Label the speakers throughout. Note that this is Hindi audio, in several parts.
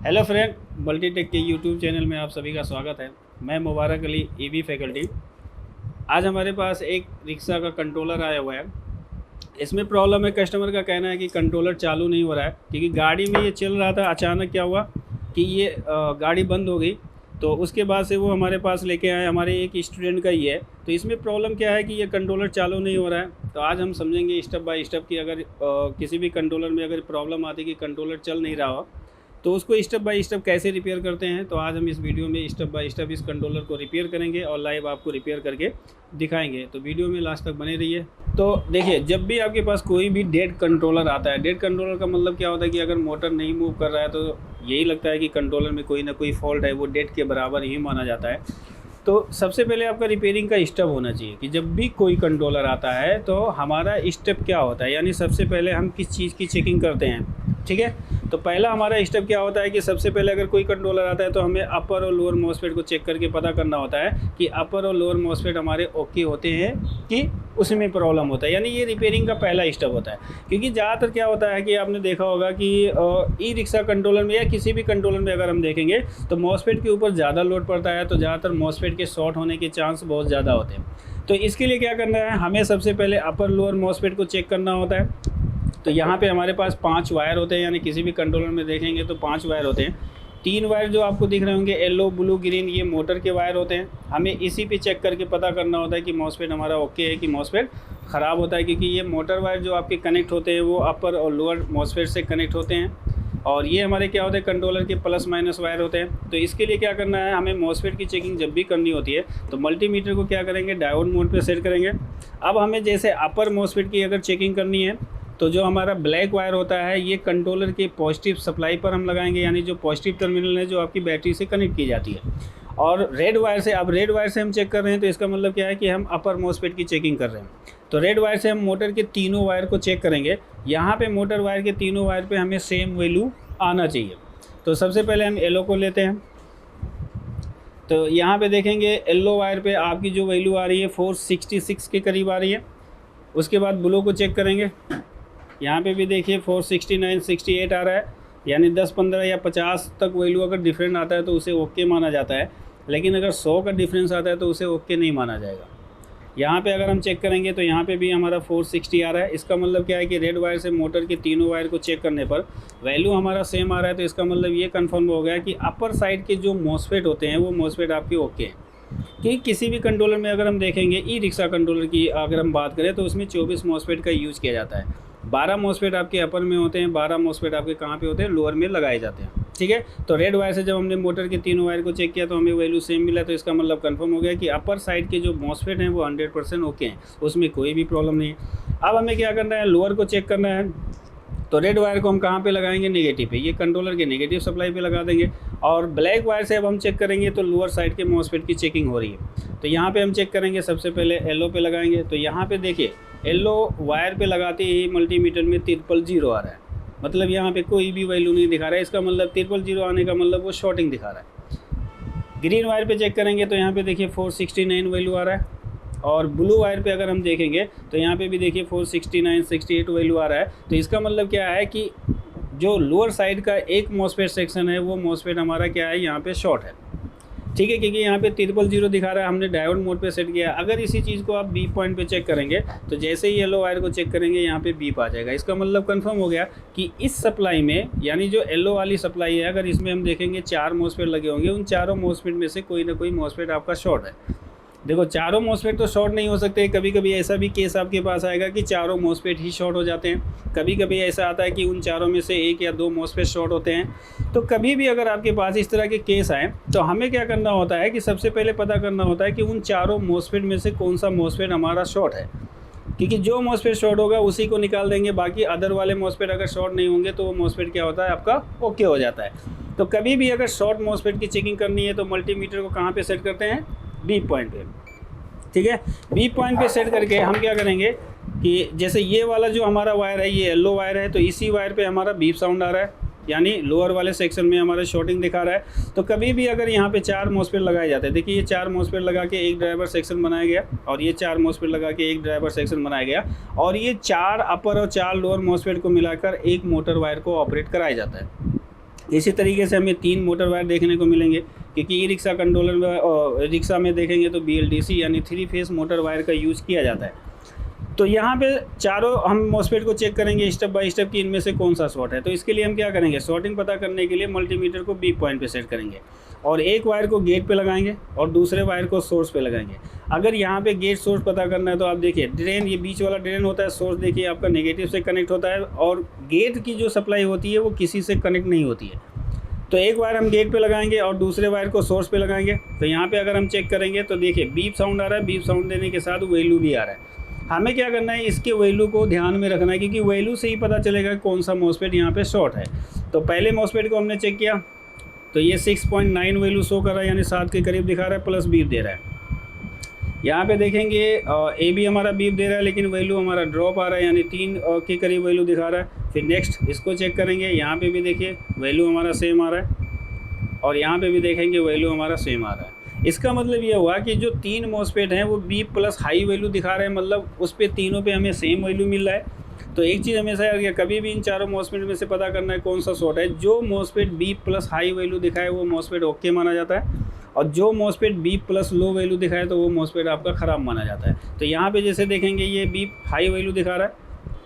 Speaker 1: हेलो फ्रेंड, मल्टीटेक के यूट्यूब चैनल में आप सभी का स्वागत है। मैं मुबारक अली, ईवी फैकल्टी। आज हमारे पास एक रिक्शा का कंट्रोलर आया हुआ है। इसमें प्रॉब्लम है, कस्टमर का कहना है कि कंट्रोलर चालू नहीं हो रहा है, क्योंकि गाड़ी में ये चल रहा था। अचानक क्या हुआ कि ये गाड़ी बंद हो गई। तो उसके बाद से वो हमारे पास लेके आए, हमारे एक स्टूडेंट का ही है। तो इसमें प्रॉब्लम क्या है कि ये कंट्रोलर चालू नहीं हो रहा है। तो आज हम समझेंगे स्टेप बाय स्टेप कि अगर किसी भी कंट्रोलर में अगर प्रॉब्लम आती है कि कंट्रोलर चल नहीं रहा हो, तो उसको स्टेप बाय स्टेप कैसे रिपेयर करते हैं। तो आज हम इस वीडियो में स्टेप बाय स्टेप इस कंट्रोलर को रिपेयर करेंगे और लाइव आपको रिपेयर करके दिखाएंगे। तो वीडियो में लास्ट तक बने रहिए। तो देखिए, जब भी आपके पास कोई भी डेड कंट्रोलर आता है, डेड कंट्रोलर का मतलब क्या होता है कि अगर मोटर नहीं मूव कर रहा है तो यही लगता है कि कंट्रोलर में कोई ना कोई फॉल्ट है, वो डेड के बराबर ही माना जाता है। तो सबसे पहले आपका रिपेयरिंग का स्टेप होना चाहिए कि जब भी कोई कंट्रोलर आता है तो हमारा स्टेप क्या होता है, यानी सबसे पहले हम किस चीज़ की चेकिंग करते हैं। ठीक है, तो पहला हमारा स्टेप क्या होता है कि सबसे पहले अगर कोई कंट्रोलर आता है तो हमें अपर और लोअर मॉसफेट को चेक करके पता करना होता है कि अपर और लोअर मॉसफेट हमारे ओके होते हैं कि उसमें प्रॉब्लम होता है। यानी ये रिपेयरिंग का पहला स्टेप होता है। क्योंकि ज़्यादातर क्या होता है कि आपने देखा होगा कि ई रिक्शा कंट्रोलर में या किसी भी कंट्रोलर में अगर हम देखेंगे तो मॉसफेट के ऊपर ज़्यादा लोड पड़ता है, तो ज़्यादातर मॉसफेट के शॉर्ट होने के चांस बहुत ज़्यादा होते हैं। तो इसके लिए क्या करना है, हमें सबसे पहले अपर लोअर मॉसफेट को चेक करना होता है। तो यहाँ पे हमारे पास 5 वायर होते हैं, यानी किसी भी कंट्रोलर में देखेंगे तो 5 वायर होते हैं। 3 वायर जो आपको दिख रहे होंगे येलो ब्लू ग्रीन, ये मोटर के वायर होते हैं। हमें इसी पे चेक करके पता करना होता है कि मॉसफेट हमारा ओके है कि मॉसफेट ख़राब होता है, क्योंकि ये मोटर वायर जो आपके कनेक्ट होते हैं वो अपर और लोअर मॉसफेट से कनेक्ट होते हैं। और ये हमारे क्या होते हैं, कंट्रोलर के प्लस माइनस वायर होते हैं। तो इसके लिए क्या करना है, हमें मॉसफेट की चेकिंग जब भी करनी होती है तो मल्टीमीटर को क्या करेंगे, डायोड मोड पे सेट करेंगे। अब हमें जैसे अपर मॉसफेट की अगर चेकिंग करनी है तो जो हमारा ब्लैक वायर होता है ये कंट्रोलर के पॉजिटिव सप्लाई पर हम लगाएंगे, यानी जो पॉजिटिव टर्मिनल है जो आपकी बैटरी से कनेक्ट की जाती है। और रेड वायर से, अब रेड वायर से हम चेक कर रहे हैं तो इसका मतलब क्या है कि हम अपर मॉसफेट की चेकिंग कर रहे हैं। तो रेड वायर से हम मोटर के तीनों वायर को चेक करेंगे। यहाँ पे मोटर वायर के तीनों वायर पे हमें सेम वैल्यू आना चाहिए। तो सबसे पहले हम येलो को लेते हैं। तो यहाँ पे देखेंगे येलो वायर पे आपकी जो वैल्यू आ रही है 466 के करीब आ रही है। उसके बाद ब्लू को चेक करेंगे, यहाँ पे भी देखिए 469 68 आ रहा है, यानी 10 15 या 50 तक वैल्यू अगर डिफरेंट आता है तो उसे ओके माना जाता है। लेकिन अगर 100 का डिफरेंस आता है तो उसे ओके नहीं माना जाएगा। यहाँ पे अगर हम चेक करेंगे तो यहाँ पे भी हमारा 460 आ रहा है। इसका मतलब क्या है कि रेड वायर से मोटर के तीनों वायर को चेक करने पर वैल्यू हमारा सेम आ रहा है। तो इसका मतलब ये कन्फर्म हो गया कि अपर साइड के जो मॉसफेट होते हैं वो मॉसफेट आपके ओके हैं। कि किसी भी कंट्रोलर में अगर हम देखेंगे, ई रिक्शा कंट्रोलर की अगर हम बात करें तो उसमें 24 मॉसफेट का यूज़ किया जाता है। 12 मॉसफेट आपके अपर में होते हैं, 12 मॉसफेट आपके कहाँ पे होते हैं, लोअर में लगाए जाते हैं। ठीक है, तो रेड वायर से जब हमने मोटर के तीनों वायर को चेक किया तो हमें वैल्यू सेम मिला। तो इसका मतलब कंफर्म हो गया कि अपर साइड के जो मॉसफेट हैं वो 100% ओके हैं, उसमें कोई भी प्रॉब्लम नहीं है। अब हमें क्या करना है, लोअर को चेक करना है। तो रेड वायर को हम कहाँ पे लगाएंगे, नेगेटिव पे, ये कंट्रोलर के नेगेटिव सप्लाई पे लगा देंगे। और ब्लैक वायर से अब हम चेक करेंगे तो लोअर साइड के मॉसफेट की चेकिंग हो रही है। तो यहाँ पे हम चेक करेंगे, सबसे पहले येलो पे लगाएंगे। तो यहाँ पे देखिए येलो वायर पे लगाते ही मल्टीमीटर में 000 आ रहा है, मतलब यहाँ पे कोई भी वैल्यू नहीं दिखा रहा है। इसका मतलब 000 आने का मतलब वो शॉर्टिंग दिखा रहा है। ग्रीन वायर पे चेक करेंगे तो यहाँ पे देखिए 469 वैल्यू आ रहा है। और ब्लू वायर पे अगर हम देखेंगे तो यहाँ पे भी देखिए 469 68 वैल्यू आ रहा है। तो इसका मतलब क्या है कि जो लोअर साइड का एक मॉसफेट सेक्शन है वो मॉसफेट हमारा क्या है, यहाँ पे शॉर्ट है। ठीक है, क्योंकि यहाँ पे 000 दिखा रहा है, हमने डायोड मोड पे सेट किया। अगर इसी चीज़ को आप बीप पॉइंट पे चेक करेंगे तो जैसे ही येलो वायर को चेक करेंगे यहाँ पे बीप आ जाएगा। इसका मतलब कंफर्म हो गया कि इस सप्लाई में, यानी जो येलो वाली सप्लाई है, अगर इसमें हम देखेंगे 4 मॉसफेट लगे होंगे, उन चारों मॉसफेट में से कोई ना कोई मॉसफेट आपका शॉर्ट है। देखो, चारों मॉसफेट तो शॉर्ट नहीं हो सकते। कभी कभी ऐसा भी केस आपके पास आएगा कि चारों मॉसफेट ही शॉर्ट हो जाते हैं। कभी कभी ऐसा आता है कि उन चारों में से 1 या 2 मॉसफेट शॉर्ट होते हैं। तो कभी भी अगर आपके पास इस तरह के केस आए तो हमें क्या करना होता है कि सबसे पहले पता करना होता है कि उन चारों मॉसफेट में से कौन सा मॉसफेट हमारा शॉर्ट है। क्योंकि जो मॉसफेट शॉर्ट होगा उसी को निकाल देंगे, बाकी अदर वाले मॉसफेट अगर शॉर्ट नहीं होंगे तो वो मॉसफेट क्या होता है, आपका ओके हो जाता है। तो कभी भी अगर शॉर्ट मॉसफेट की चेकिंग करनी है तो मल्टीमीटर को कहाँ पे सेट करते हैं, बी पॉइंट पे। ठीक है, बी पॉइंट पे सेट करके हम क्या करेंगे कि जैसे ये वाला जो हमारा वायर है, ये येलो वायर है, तो इसी वायर पे हमारा बीप साउंड आ रहा है, यानी लोअर वाले सेक्शन में हमारा शॉर्टिंग दिखा रहा है। तो कभी भी अगर यहाँ पे 4 मॉसफेट लगाए जाते हैं, देखिए ये 4 मॉसफेट लगा के एक ड्राइवर सेक्शन बनाया गया, और ये 4 मॉसफेट लगा के एक ड्राइवर सेक्शन बनाया गया, और ये 4 अपर और 4 लोअर मॉसफेट को मिलाकर एक मोटर वायर को ऑपरेट कराया जाता है। इसी तरीके से हमें 3 मोटर वायर देखने को मिलेंगे, क्योंकि ई रिक्शा कंट्रोलर में रिक्शा में देखेंगे तो BLDC यानी 3 फेस मोटर वायर का यूज़ किया जाता है। तो यहाँ पे चारों हम मॉस्फेट को चेक करेंगे स्टेप बाय स्टेप कि इनमें से कौन सा शॉर्ट है। तो इसके लिए हम क्या करेंगे, शॉर्टिंग पता करने के लिए मल्टीमीटर को बी पॉइंट पे सेट करेंगे और एक वायर को गेट पे लगाएंगे और दूसरे वायर को सोर्स पे लगाएंगे। अगर यहाँ पे गेट सोर्स पता करना है तो आप देखिए ड्रेन, ये बीच वाला ड्रेन होता है, सोर्स देखिए आपका नेगेटिव से कनेक्ट होता है और गेट की जो सप्लाई होती है वो किसी से कनेक्ट नहीं होती है। तो एक वायर हम गेट पे लगाएंगे और दूसरे वायर को सोर्स पे लगाएंगे। तो यहाँ पे अगर हम चेक करेंगे तो देखिए बीप साउंड आ रहा है, बीप साउंड देने के साथ वैल्यू भी आ रहा है। हमें क्या करना है, इसके वैल्यू को ध्यान में रखना है, क्योंकि वैल्यू से ही पता चलेगा कौन सा मॉस्फेट यहाँ पे शॉर्ट है। तो पहले मॉस्फेट को हमने चेक किया तो ये 6.9 वैल्यू शो कर रहा है, यानी 7 के करीब दिखा रहा है, प्लस बीप दे रहा है। यहाँ पे देखेंगे ए भी हमारा बीप दे रहा है, लेकिन वैल्यू हमारा ड्रॉप आ रहा है, यानी 3 के करीब वैल्यू दिखा रहा है। फिर नेक्स्ट इसको चेक करेंगे, यहाँ पे भी देखिए वैल्यू हमारा सेम आ रहा है और यहाँ पे भी देखेंगे वैल्यू हमारा सेम आ रहा है। इसका मतलब ये हुआ कि जो 3 मॉस्फेट हैं वो बीप प्लस हाई वैल्यू दिखा रहे हैं, मतलब उस पे तीनों पे हमें सेम वैल्यू मिल रहा है। तो एक चीज़ हमेशा याद रखिए, कभी भी इन चारों मॉस्फेट में से पता करना है कौन सा शॉर्ट है। जो MOSFET beep plus high value दिखाए वो मॉस्फेट ओके माना जाता है, और जो MOSFET beep plus low value दिखाए तो वो मॉस्फेट आपका ख़राब माना जाता है। तो यहाँ पे जैसे देखेंगे ये बीप हाई वैल्यू दिखा रहा है,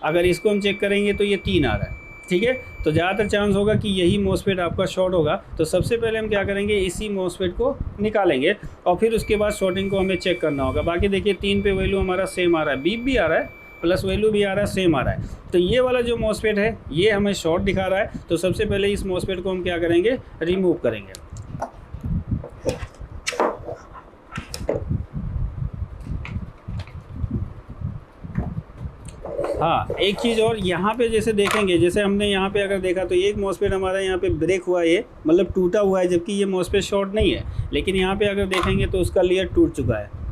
Speaker 1: अगर इसको हम चेक करेंगे तो ये 3 आ रहा है, ठीक है। तो ज़्यादातर चांस होगा कि यही मॉस्फेट आपका शॉर्ट होगा। तो सबसे पहले हम क्या करेंगे, इसी मॉस्फेट को निकालेंगे और फिर उसके बाद शॉर्टिंग को हमें चेक करना होगा। बाकी देखिए 3 पे वैल्यू हमारा सेम आ रहा है, बीप भी आ रहा है प्लस वैल्यू भी आ रहा है, सेम आ रहा है। तो ये वाला जो मॉस्फेट है ये हमें शॉर्ट दिखा रहा है। तो सबसे पहले इस मॉस्फेट को हम क्या करेंगे, रिमूव करेंगे। हाँ, एक चीज़ और यहाँ पे जैसे देखेंगे, जैसे हमने यहाँ पे अगर देखा तो एक मॉस्फेट हमारा यहाँ पे ब्रेक हुआ है, मतलब टूटा हुआ है, जबकि ये मॉस्फेट शॉर्ट नहीं है। लेकिन यहाँ पे अगर देखेंगे तो उसका लेयर टूट चुका है।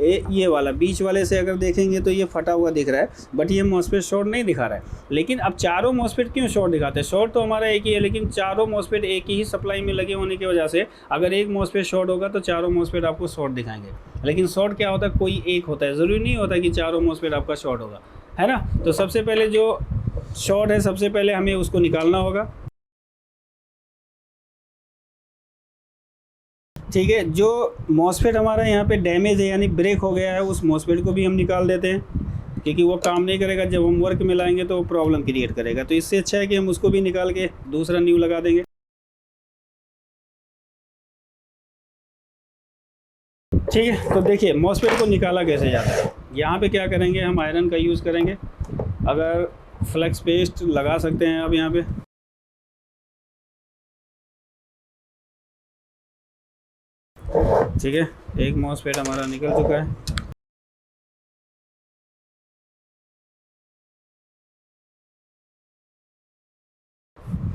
Speaker 1: ये वाला बीच वाले से अगर देखेंगे तो ये फटा हुआ दिख रहा है, बट ये मॉस्फेट शॉर्ट नहीं दिखा रहा है। लेकिन अब चारों मॉस्फेट क्यों शॉर्ट दिखाते हैं, शॉर्ट तो हमारा एक ही है, लेकिन चारों मॉस्फेट एक ही सप्लाई में लगे होने की वजह से अगर एक मॉस्फेट शॉर्ट होगा तो चारों मॉस्फेट आपको शॉर्ट दिखाएंगे। लेकिन शॉर्ट क्या होता है, कोई एक होता है, ज़रूरी नहीं होता कि चारों मॉस्फेट आपका शॉर्ट होगा, है ना। तो सबसे पहले जो शॉर्ट है सबसे पहले हमें उसको निकालना होगा, ठीक है। जो मॉस्फेट हमारा यहाँ पे डैमेज है यानी ब्रेक हो गया है, उस मॉस्फेट को भी हम निकाल देते हैं, क्योंकि वो काम नहीं करेगा। जब हम वर्क में लाएंगे तो वो प्रॉब्लम क्रिएट करेगा। तो इससे अच्छा है कि हम उसको भी निकाल के दूसरा न्यू लगा देंगे, ठीक है। तो देखिए मॉस्फेट को निकाला कैसे जाता है। यहाँ पे क्या करेंगे, हम आयरन का यूज़ करेंगे, अगर फ्लेक्स पेस्ट लगा सकते हैं आप यहाँ पे। ठीक है, एक मॉस्फेट हमारा निकल चुका है।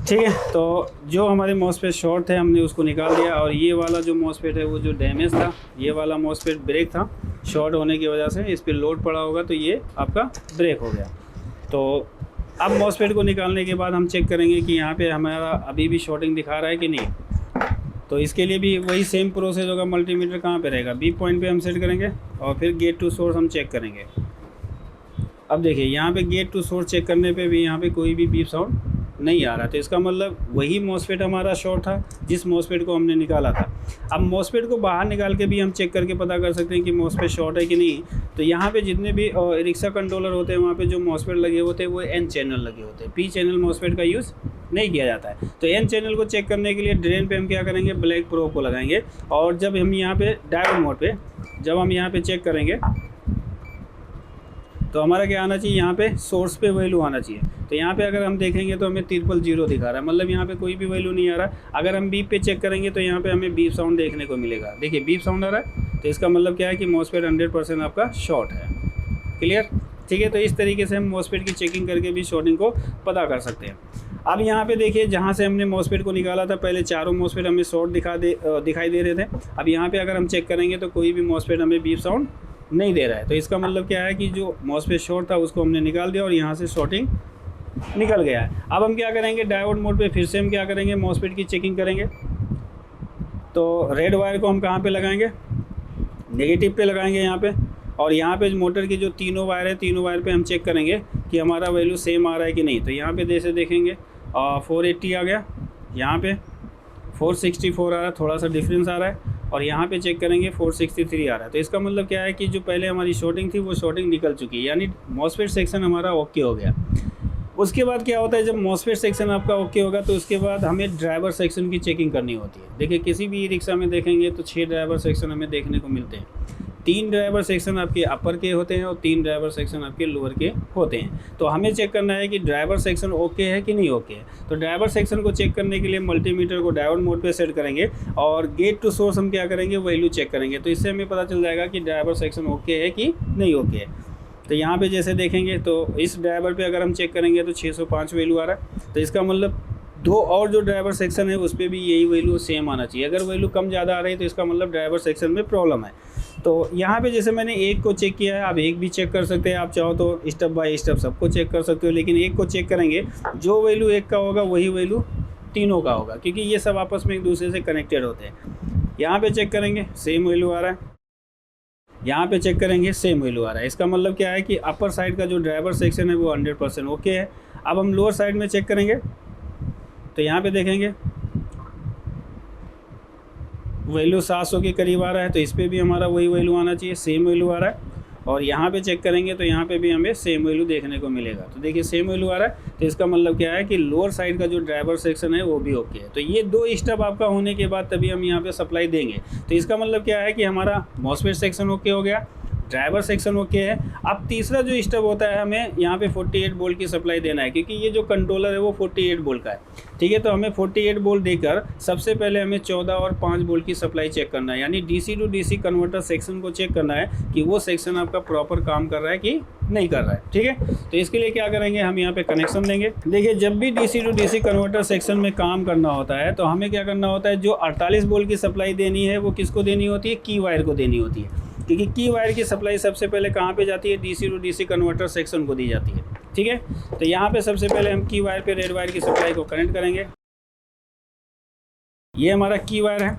Speaker 1: ठीक है, तो जो हमारे मॉस्फेट शॉर्ट थे हमने उसको निकाल दिया, और ये वाला जो मॉस्फेट है वो जो डैमेज था, ये वाला मॉस्फेट ब्रेक था, शॉर्ट होने की वजह से इस पर लोड पड़ा होगा तो ये आपका ब्रेक हो गया। तो अब मॉस्फेट को निकालने के बाद हम चेक करेंगे कि यहाँ पे हमारा अभी भी शॉर्टिंग दिखा रहा है कि नहीं। तो इसके लिए भी वही सेम प्रोसेस होगा। मल्टीमीटर कहाँ पे रहेगा, बी पॉइंट पे हम सेट करेंगे और फिर गेट टू सोर्स हम चेक करेंगे। अब देखिए यहाँ पे गेट टू सोर्स चेक करने पे भी यहाँ पे कोई भी बीप साउंड नहीं आ रहा। तो इसका मतलब वही मॉस्फेट हमारा शॉर्ट था जिस मॉस्फेट को हमने निकाला था। अब मॉस्फेट को बाहर निकाल के भी हम चेक करके पता कर सकते हैं कि मॉस्फेट शॉर्ट है कि नहीं। तो यहाँ पे जितने भी रिक्शा कंट्रोलर होते हैं वहाँ पे जो मॉस्फेट लगे होते हैं वो एन चैनल लगे होते हैं, पी चैनल मॉस्फेट का यूज़ नहीं किया जाता है। तो एन चैनल को चेक करने के लिए ड्रेन पे हम क्या करेंगे, ब्लैक प्रोब को लगाएंगे, और जब हम यहाँ पे डायोड मोड पे जब हम यहाँ पे चेक करेंगे तो हमारा क्या आना चाहिए, यहाँ पे सोर्स पे वैल्यू आना चाहिए। तो यहाँ पे अगर हम देखेंगे तो हमें 000 दिखा रहा है, मतलब यहाँ पे कोई भी वैल्यू नहीं आ रहा। अगर हम बीप पे चेक करेंगे तो यहाँ पे हमें बीप साउंड देखने को मिलेगा। देखिए बीप साउंड आ रहा है, तो इसका मतलब क्या है कि मॉस्फेट 100% आपका शॉर्ट है। क्लियर, ठीक है। तो इस तरीके से हम मॉस्फेट की चेकिंग करके भी शॉर्टिंग को पता कर सकते हैं। अब यहाँ पे देखिए जहाँ से हमने मॉस्फेट को निकाला था, पहले चारों मॉस्फेट हमें शॉर्ट दिखाई दे रहे थे। अब यहाँ पे अगर हम चेक करेंगे तो कोई भी मॉस्फेट हमें बीप साउंड नहीं दे रहा है। तो इसका मतलब क्या है कि जो मॉस्फेट शॉर्ट था उसको हमने निकाल दिया और यहाँ से शॉर्टिंग निकल गया है। अब हम क्या करेंगे, डायोड मोड पे फिर से हम क्या करेंगे, मॉस्फेट की चेकिंग करेंगे। तो रेड वायर को हम कहाँ पे लगाएंगे, नेगेटिव पे लगाएंगे यहाँ पे, और यहाँ पे मोटर की जो तीनों वायर है, तीनों वायर पे हम चेक करेंगे कि हमारा वैल्यू सेम आ रहा है कि नहीं। तो यहाँ पे जैसे देखेंगे 480 आ गया, यहाँ पे 464 आ रहा है, थोड़ा सा डिफरेंस आ रहा है, और यहाँ पे चेक करेंगे 463 आ रहा है। तो इसका मतलब क्या है कि जो पहले हमारी शॉर्टिंग थी वो शॉर्टिंग निकल चुकी है, यानी मॉसफेट सेक्शन हमारा ओके हो गया। उसके बाद क्या होता है, जब मॉसफेट सेक्शन आपका ओके होगा तो उसके बाद हमें ड्राइवर सेक्शन की चेकिंग करनी होती है। देखिए किसी भी ई रिक्शा में देखेंगे तो 6 ड्राइवर सेक्शन हमें देखने को मिलते हैं। 3 ड्राइवर सेक्शन आपके अपर के होते हैं और 3 ड्राइवर सेक्शन आपके लोअर के होते हैं। तो हमें चेक करना है कि ड्राइवर सेक्शन ओके है कि नहीं ओके है। तो ड्राइवर सेक्शन को चेक करने के लिए मल्टीमीटर को डायोड मोड पे सेट करेंगे और गेट टू सोर्स हम क्या करेंगे, वैल्यू चेक करेंगे। तो इससे हमें पता चल जाएगा कि ड्राइवर सेक्शन ओके है कि नहीं ओके है। तो यहाँ पे जैसे देखेंगे तो इस ड्राइवर पे अगर हम चेक करेंगे तो 605 वैल्यू आ रहा है। तो इसका मतलब 2 और जो ड्राइवर सेक्शन है उस पर भी यही वैल्यू सेम आना चाहिए। अगर वैल्यू कम ज़्यादा आ रही है तो इसका मतलब ड्राइवर सेक्शन में प्रॉब्लम है। तो यहाँ पे जैसे मैंने एक को चेक किया है, आप एक भी चेक कर सकते हैं, आप चाहो तो स्टेप बाय स्टेप सबको चेक कर सकते हो, लेकिन एक को चेक करेंगे, जो वैल्यू एक का होगा वही वैल्यू तीनों का होगा, क्योंकि ये सब आपस में एक दूसरे से कनेक्टेड होते हैं। यहाँ पे चेक करेंगे सेम वैल्यू आ रहा है, यहाँ पे चेक करेंगे सेम वैल्यू आ रहा है। इसका मतलब क्या है कि अपर साइड का जो ड्राइवर सेक्शन है वो 100% ओके है। अब हम लोअर साइड में चेक करेंगे तो यहाँ पे देखेंगे वैल्यू 700 के करीब आ रहा है, तो इस पर भी हमारा वही वैल्यू आना चाहिए, सेम वैल्यू आ रहा है। और यहाँ पे चेक करेंगे तो यहाँ पे भी हमें सेम वैल्यू देखने को मिलेगा। तो देखिए सेम वैल्यू आ रहा है, तो इसका मतलब क्या है कि लोअर साइड का जो ड्राइवर सेक्शन है वो भी ओके है। तो ये 2 स्टेप आपका होने के बाद तभी हम यहाँ पे सप्लाई देंगे। तो इसका मतलब क्या है कि हमारा मॉसफेट सेक्शन ओके हो गया, ड्राइवर सेक्शन ओके है। अब तीसरा जो स्टेप होता है, हमें यहाँ पे 48 वोल्ट की सप्लाई देना है, क्योंकि ये जो कंट्रोलर है वो 48 वोल्ट का है, ठीक है। तो हमें 48 वोल्ट देकर सबसे पहले हमें 14 और 5 वोल्ट की सप्लाई चेक करना है, यानी DC to DC converter section को चेक करना है कि वो सेक्शन आपका प्रॉपर काम कर रहा है कि नहीं कर रहा है, ठीक है। तो इसके लिए क्या करेंगे, हम यहाँ पे कनेक्शन देंगे। देखिए जब भी DC to DC converter section में काम करना होता है तो हमें क्या करना होता है, जो 48 वोल्ट की सप्लाई देनी है वो किसको देनी होती है, की वायर को देनी होती है, क्योंकि की वायर की सप्लाई सबसे पहले कहाँ पे जाती है, DC to DC converter section को दी जाती है, ठीक है। तो यहाँ पे सबसे पहले हम की वायर पे रेड वायर की सप्लाई को कनेक्ट करेंगे। ये हमारा की वायर है।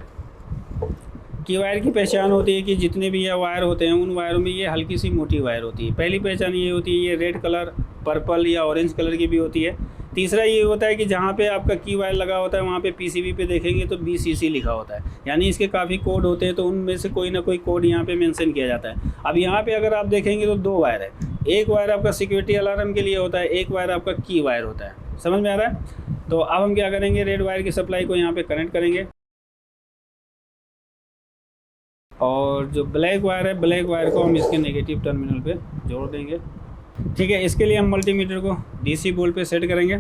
Speaker 1: की वायर की पहचान होती है कि जितने भी ये वायर होते हैं उन वायरों में ये हल्की सी मोटी वायर होती है। पहली पहचान ये होती है, ये रेड कलर, पर्पल या ऑरेंज कलर की भी होती है। तीसरा ये होता है कि जहाँ पे आपका की वायर लगा होता है वहाँ पे पीसीबी पे देखेंगे तो BCC लिखा होता है, यानी इसके काफ़ी कोड होते हैं, तो उनमें से कोई ना कोई कोड यहाँ पे मेंशन किया जाता है। अब यहाँ पे अगर आप देखेंगे तो 2 वायर है, एक वायर आपका सिक्योरिटी अलार्म के लिए होता है, एक वायर आपका की वायर होता है। समझ में आ रहा है। तो अब हम क्या करेंगे, रेड वायर की सप्लाई को यहाँ पे कनेक्ट करेंगे, और जो ब्लैक वायर है, ब्लैक वायर को हम इसके नेगेटिव टर्मिनल पे जोड़ देंगे, ठीक है। इसके लिए हम मल्टीमीटर को डीसी वोल्ट पे सेट करेंगे।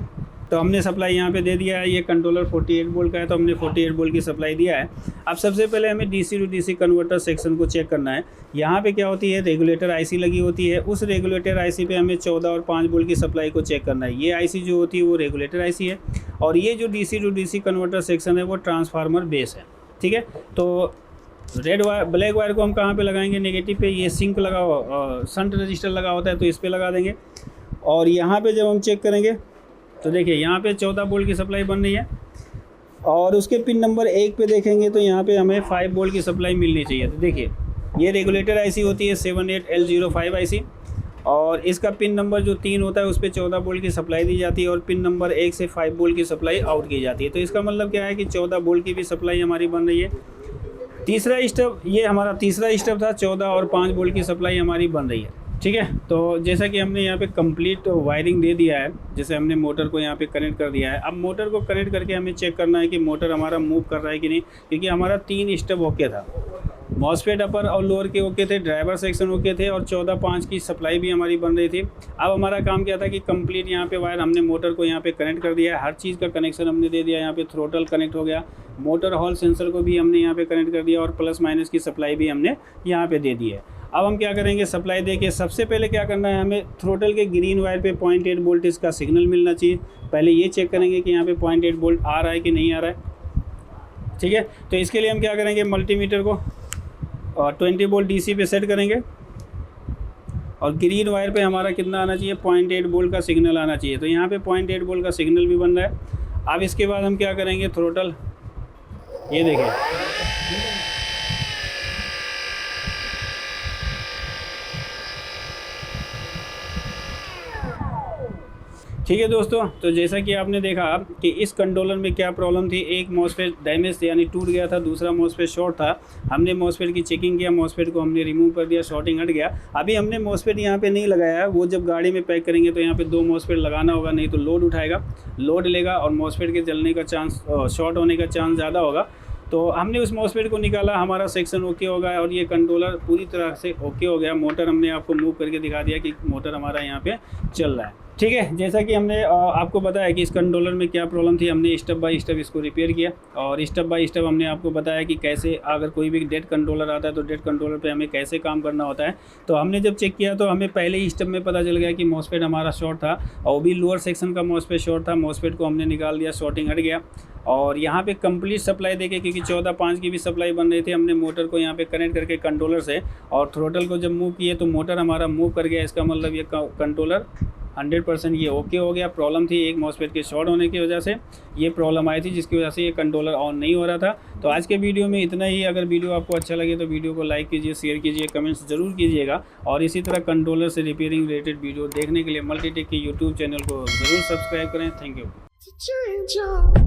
Speaker 1: तो हमने सप्लाई यहाँ पे दे दिया है, ये कंट्रोलर 48 वोल्ट का है, तो हमने 48 वोल्ट की सप्लाई दिया है। अब सबसे पहले हमें DC to DC converter section को चेक करना है। यहाँ पे क्या होती है, रेगुलेटर आईसी लगी होती है, उस रेगुलेटर आईसी पे हमें 14 और 5 वोल्ट की सप्लाई को चेक करना है। ये आईसी जो होती है वो रेगुलेटर आईसी है, और ये जो DC to DC converter section है वो ट्रांसफार्मर बेस है, ठीक है। तो रेड वायर, ब्लैक वायर को हम कहाँ पे लगाएंगे, नेगेटिव पे। ये सिंक लगा हुआ, शंट रजिस्टर लगा होता है तो इस पे लगा देंगे। और यहाँ पे जब हम चेक करेंगे तो देखिए यहाँ पे 14 वोल्ट की सप्लाई बन रही है, और उसके पिन नंबर 1 पे देखेंगे तो यहाँ पे हमें 5 वोल्ट की सप्लाई मिलनी चाहिए। तो देखिए ये रेगुलेटर आईसी होती है 78L05 आईसी, और इसका पिन नंबर जो 3 होता है उस पर 14 वोल्ट की सप्लाई दी जाती है, और पिन नंबर 1 से 5 वोल्ट की सप्लाई आउट की जाती है। तो इसका मतलब क्या है कि 14 वोल्ट की भी सप्लाई हमारी बन रही है। तीसरा स्टेप, ये हमारा तीसरा स्टेप था, 14 और 5 वोल्ट की सप्लाई हमारी बन रही है, ठीक है। तो जैसा कि हमने यहाँ पे कंप्लीट वायरिंग दे दिया है, जैसे हमने मोटर को यहाँ पे कनेक्ट कर दिया है। अब मोटर को कनेक्ट करके हमें चेक करना है कि मोटर हमारा मूव कर रहा है कि नहीं, क्योंकि हमारा 3 स्टेप ओके था, मॉसफेट अपर और लोअर के ओके थे, ड्राइवर सेक्शन ओके थे, और 14/5 की सप्लाई भी हमारी बन रही थी। अब हमारा काम क्या था कि कंप्लीट यहाँ पे वायर हमने मोटर को यहाँ पे कनेक्ट कर दिया है, हर चीज़ का कनेक्शन हमने दे दिया। यहाँ पे थ्रोटल कनेक्ट हो गया, मोटर हॉल सेंसर को भी हमने यहाँ पे कनेक्ट कर दिया, और प्लस माइनस की सप्लाई भी हमने यहाँ पे दे दी है। अब हम क्या करेंगे, सप्लाई दे के सबसे पहले क्या करना है, हमें थ्रोटल के ग्रीन वायर पे 0.8 वोल्ट इसका सिग्नल मिलना चाहिए। पहले ये चेक करेंगे कि यहाँ पे 0.8 वोल्ट आ रहा है कि नहीं आ रहा है, ठीक है। तो इसके लिए हम क्या करेंगे, मल्टीमीटर को 20 वोल्ट डीसी पे सेट करेंगे, और ग्रीन वायर पे हमारा कितना आना चाहिए, 0.8 वोल्ट का सिग्नल आना चाहिए। तो यहाँ पे 0.8 वोल्ट का सिग्नल भी बन रहा है। अब इसके बाद हम क्या करेंगे, थ्रोटल, ये देखें, ठीक है दोस्तों, तो जैसा कि आपने देखा कि इस कंट्रोलर में क्या प्रॉब्लम थी, एक मॉसफेट डैमेज यानी टूट गया था, दूसरा मॉसफेट शॉर्ट था। हमने मॉसफेट की चेकिंग किया, मॉसफेट को हमने रिमूव कर दिया, शॉर्टिंग हट गया। अभी हमने मॉसफेट यहाँ पे नहीं लगाया है, वो जब गाड़ी में पैक करेंगे तो यहाँ पे 2 मॉसफेट लगाना होगा, नहीं तो लोड उठाएगा, लोड लेगा और मॉसफेट के जलने का चांस, शॉर्ट होने का चांस ज़्यादा होगा। तो हमने उस मॉसफेट को निकाला, हमारा सेक्शन ओके हो गया और ये कंट्रोलर पूरी तरह से ओके हो गया। मोटर हमने आपको मूव करके दिखा दिया कि मोटर हमारा यहाँ पे चल रहा है। ठीक है, जैसा कि हमने आपको बताया कि इस कंट्रोलर में क्या प्रॉब्लम थी, हमने स्टेप बाय स्टेप इसको रिपेयर किया और स्टेप बाय स्टेप हमने आपको बताया कि कैसे अगर कोई भी डेड कंट्रोलर आता है तो डेड कंट्रोलर पे हमें कैसे काम करना होता है। तो हमने जब चेक किया तो हमें पहले ही स्टेप में पता चल गया कि मॉसफेट हमारा शॉर्ट था और वो भी लोअर सेक्शन का मॉसफेट शॉर्ट था। मॉसफेट को हमने निकाल दिया, शॉर्टिंग हट गया और यहाँ पे कंप्लीट सप्लाई देके, क्योंकि 14.5 की भी सप्लाई बन रही थी, हमने मोटर को यहाँ पे कनेक्ट करके कंट्रोलर से और थ्रोटल को जब मूव किए तो मोटर हमारा मूव कर गया। इसका मतलब ये कंट्रोलर 100% ये ओके हो गया। प्रॉब्लम थी एक मॉसफेट के शॉर्ट होने की वजह से ये प्रॉब्लम आई थी, जिसकी वजह से ये कंट्रोलर ऑन नहीं हो रहा था। तो आज के वीडियो में इतना ही। अगर वीडियो आपको अच्छा लगे तो वीडियो को लाइक कीजिए, शेयर कीजिए, कमेंट्स ज़रूर कीजिएगा और इसी तरह कंट्रोलर से रिपेयरिंग रिलेटेड वीडियो देखने के लिए मल्टीटेक के यूट्यूब चैनल को ज़रूर सब्सक्राइब करें। Thank you.